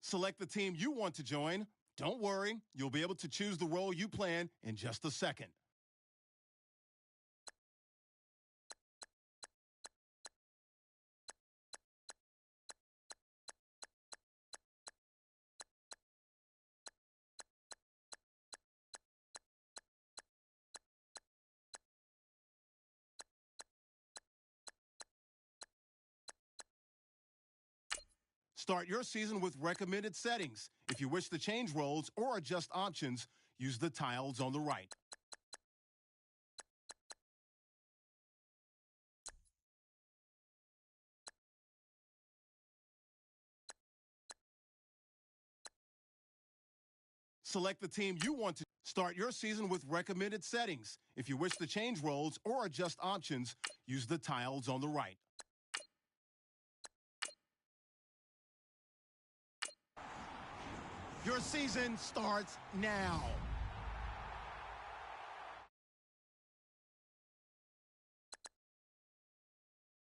Select the team you want to join. Don't worry, you'll be able to choose the role you plan in just a second. Start your season with recommended settings. If you wish to change roles or adjust options, use the tiles on the right. Select the team you want to start your season with recommended settings. If you wish to change roles or adjust options, use the tiles on the right. Your season starts now.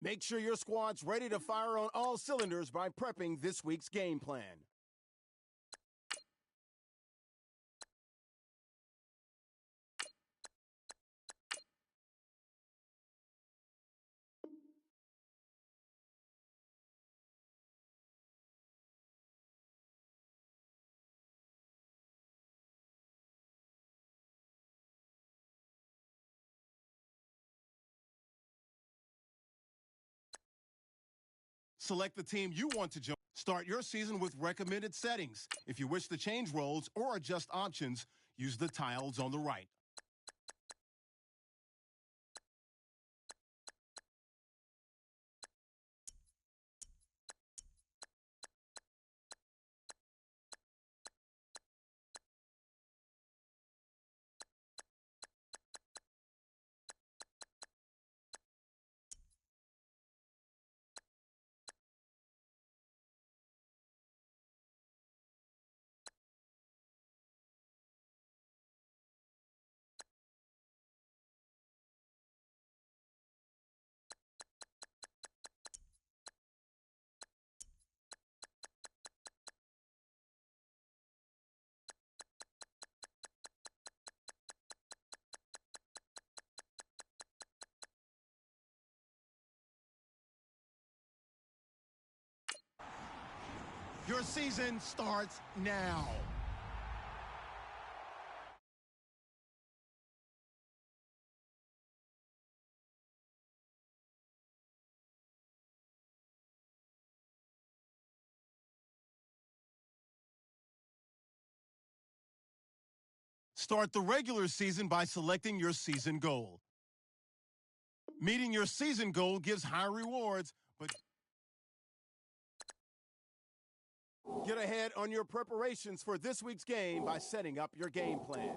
Make sure your squad's ready to fire on all cylinders by prepping this week's game plan. Select the team you want to join. Start your season with recommended settings. If you wish to change roles or adjust options, use the tiles on the right. Your season starts now. Start the regular season by selecting your season goal. Meeting your season goal gives high rewards, but get ahead on your preparations for this week's game by setting up your game plan.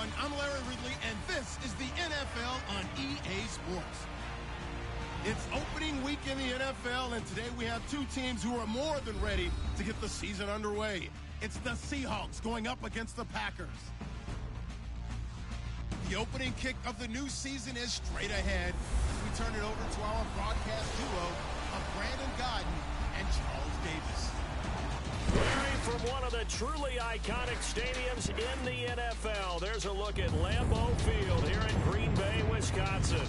everyone. I'm Larry Ridley, and this is the NFL on EA Sports. It's opening week in the NFL, and today we have two teams who are more than ready to get the season underway. It's the Seahawks going up against the Packers. The opening kick of the new season is straight ahead as we turn it over to our broadcast duo of Brandon Gaudin and Charles Davis. Larry, from one of the truly iconic stadiums in the NFL, there's a look at Lambeau Field here in Green Bay, Wisconsin.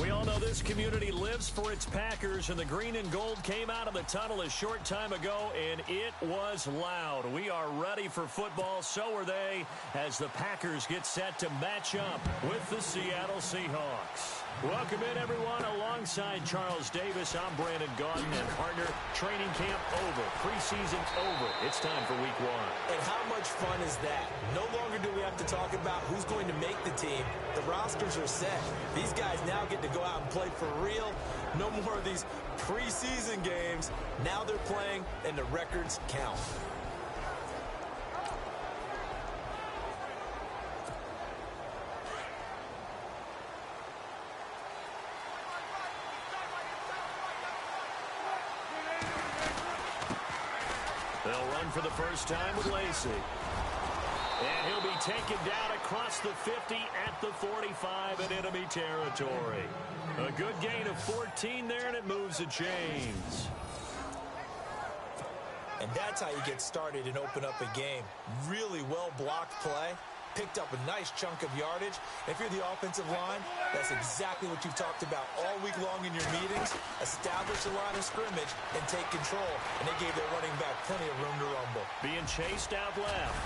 We all know this community lives for its Packers, and the green and gold came out of the tunnel a short time ago, and it was loud. We are ready for football, so are they, as the Packers get set to match up with the Seattle Seahawks. Welcome in, everyone. Alongside Charles Davis, I'm Brandon Gaudin, and partner, training camp over, preseason over. It's time for week one. And how much fun is that? No longer do we have to talk about who's going to make the team. The rosters are set. These guys now get to go out and play for real. No more of these preseason games. Now they're playing, and the records count. They'll run for the first time with Lacey. And he'll be taken down across the 50 at the 45 in enemy territory. A good gain of 14 there, and it moves the chains. And that's how you get started and open up a game. Really well-blocked play. Picked up a nice chunk of yardage. If you're the offensive line, that's exactly what you've talked about all week long in your meetings. Establish the line of scrimmage and take control. And they gave their running back plenty of room to rumble. Being chased out left.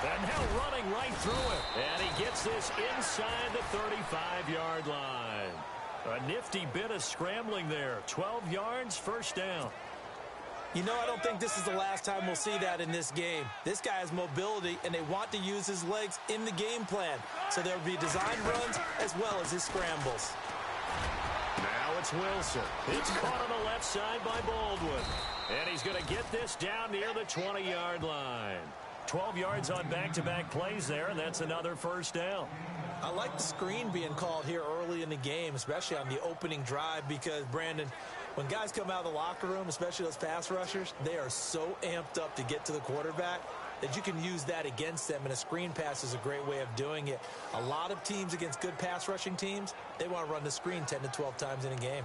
And now running right through it. And he gets this inside the 35-yard line. A nifty bit of scrambling there. 12 yards, first down. You know, I don't think this is the last time we'll see that in this game. This guy has mobility, and they want to use his legs in the game plan. So there will be designed runs as well as his scrambles. Now it's Wilson. It's caught on the left side by Baldwin. And he's going to get this down near the 20-yard line. 12 yards on back-to-back plays there, and that's another first down. I like the screen being called here early in the game, especially on the opening drive, because, Brandon, when guys come out of the locker room, especially those pass rushers, they are so amped up to get to the quarterback that you can use that against them, and a screen pass is a great way of doing it. A lot of teams against good pass rushing teams, they want to run the screen 10 to 12 times in a game.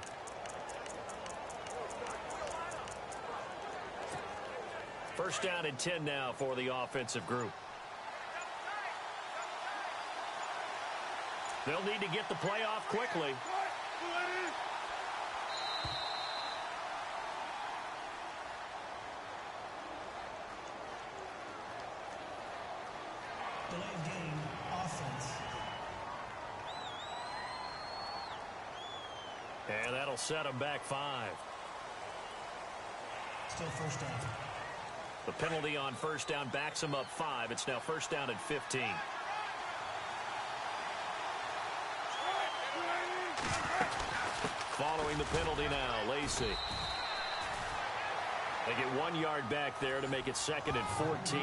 First down and 10 now for the offensive group. They'll need to get the play off quickly. Delayed game, offense. And that'll set them back 5. Still first down. The penalty on first down backs them up 5. It's now first down and 15. Following the penalty now, Lacey. They get 1 yard back there to make it second and 14.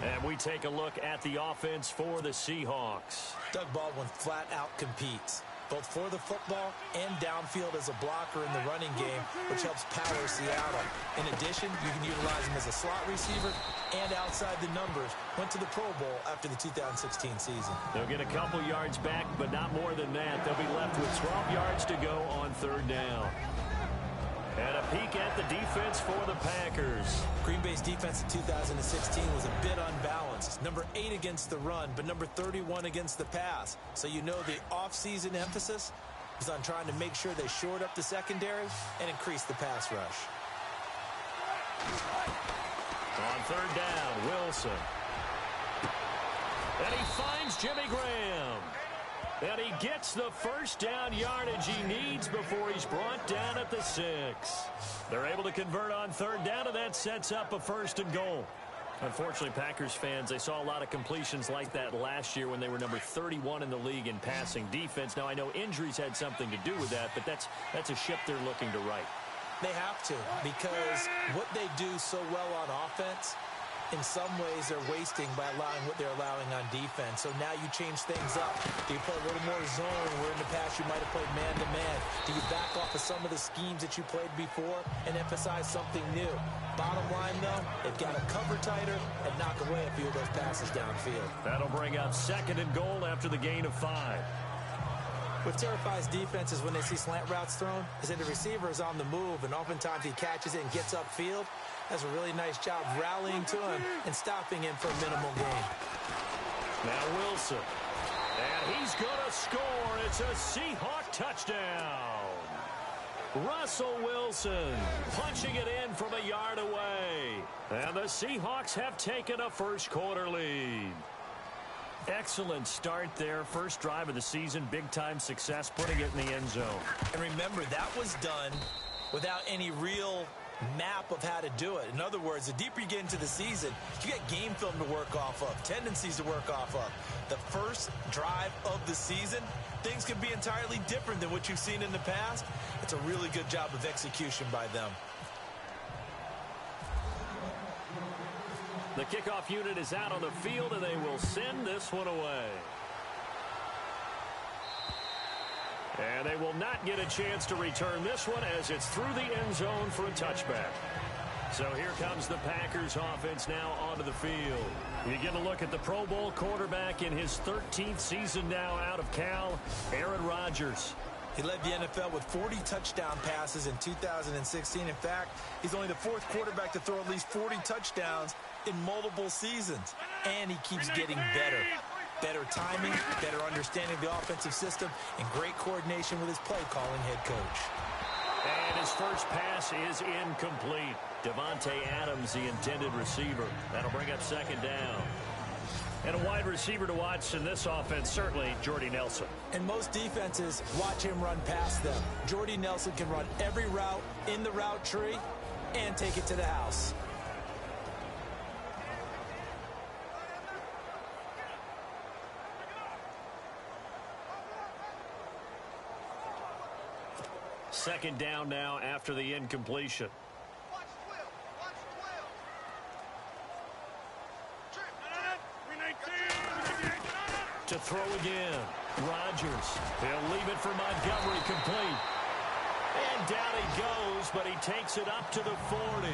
And we take a look at the offense for the Seahawks. Doug Baldwin flat out competes, both for the football and downfield as a blocker in the running game, which helps power Seattle. In addition, you can utilize him as a slot receiver and outside the numbers. Went to the Pro Bowl after the 2016 season. They'll get a couple yards back, but not more than that. They'll be left with 12 yards to go on third down. And a peek at the defense for the Packers. Green Bay's defense in 2016 was a bit unbalanced. Number 8 against the run, but number 31 against the pass. So you know the offseason emphasis is on trying to make sure they shored up the secondary and increase the pass rush. On third down, Wilson. And he finds Jimmy Graham. And he gets the first down yardage he needs before he's brought down at the 6. They're able to convert on third down, and that sets up a first and goal. Unfortunately, Packers fans, they saw a lot of completions like that last year when they were number 31 in the league in passing defense. Now, I know injuries had something to do with that, but that's a ship they're looking to right. They have to, because what they do so well on offense in some ways they're wasting by allowing what they're allowing on defense. So now you change things up. Do you play a little more zone where in the past you might have played man-to-man? Do you back off of some of the schemes that you played before and emphasize something new? Bottom line, though, they've got to cover tighter and knock away a few of those passes downfield. That'll bring up 2nd and goal after the gain of 5. What terrifies defenses when they see slant routes thrown is that the receiver is on the move, and oftentimes he catches it and gets upfield. Does a really nice job rallying to him and stopping him for a minimal gain. Now Wilson. And he's going to score. It's a Seahawk touchdown. Russell Wilson punching it in from a yard away. And the Seahawks have taken a first-quarter lead. Excellent start there. First drive of the season. Big-time success, putting it in the end zone. And remember, that was done without any real map of how to do it. In other words, the deeper you get into the season, you get game film to work off of, tendencies to work off of. The first drive of the season, things can be entirely different than what you've seen in the past. It's a really good job of execution by them. The kickoff unit is out on the field, and they will send this one away. And they will not get a chance to return this one as it's through the end zone for a touchback. So here comes the Packers offense now onto the field. You get a look at the Pro Bowl quarterback in his 13th season now out of Cal, Aaron Rodgers. He led the NFL with 40 touchdown passes in 2016. In fact, he's only the 4th quarterback to throw at least 40 touchdowns in multiple seasons. And he keeps getting better. Better timing, better understanding of the offensive system, and great coordination with his play-calling head coach. And his first pass is incomplete. Devontae Adams, the intended receiver. That'll bring up 2nd down. And a wide receiver to watch in this offense, certainly Jordy Nelson. And most defenses watch him run past them. Jordy Nelson can run every route in the route tree and take it to the house. Second down now after the incompletion. To throw again. Rodgers. He'll leave it for Montgomery, complete. And down he goes, but he takes it up to the 40.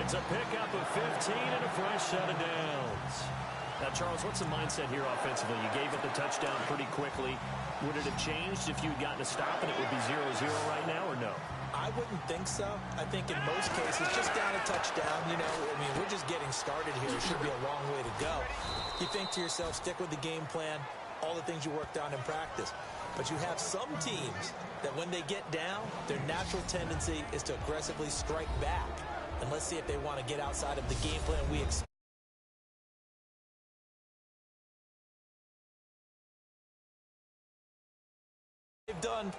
It's a pickup of 15 and a fresh set of downs. Now, Charles, what's the mindset here offensively? You gave it the touchdown pretty quickly. Would it have changed if you'd gotten a stop and it would be 0-0 right now, or no? I wouldn't think so. I think in most cases, just down a touchdown, you know, I mean, we're just getting started here. It should be a long way to go. You think to yourself, stick with the game plan, all the things you worked on in practice. But you have some teams that when they get down, their natural tendency is to aggressively strike back. And let's see if they want to get outside of the game plan we expect. They've done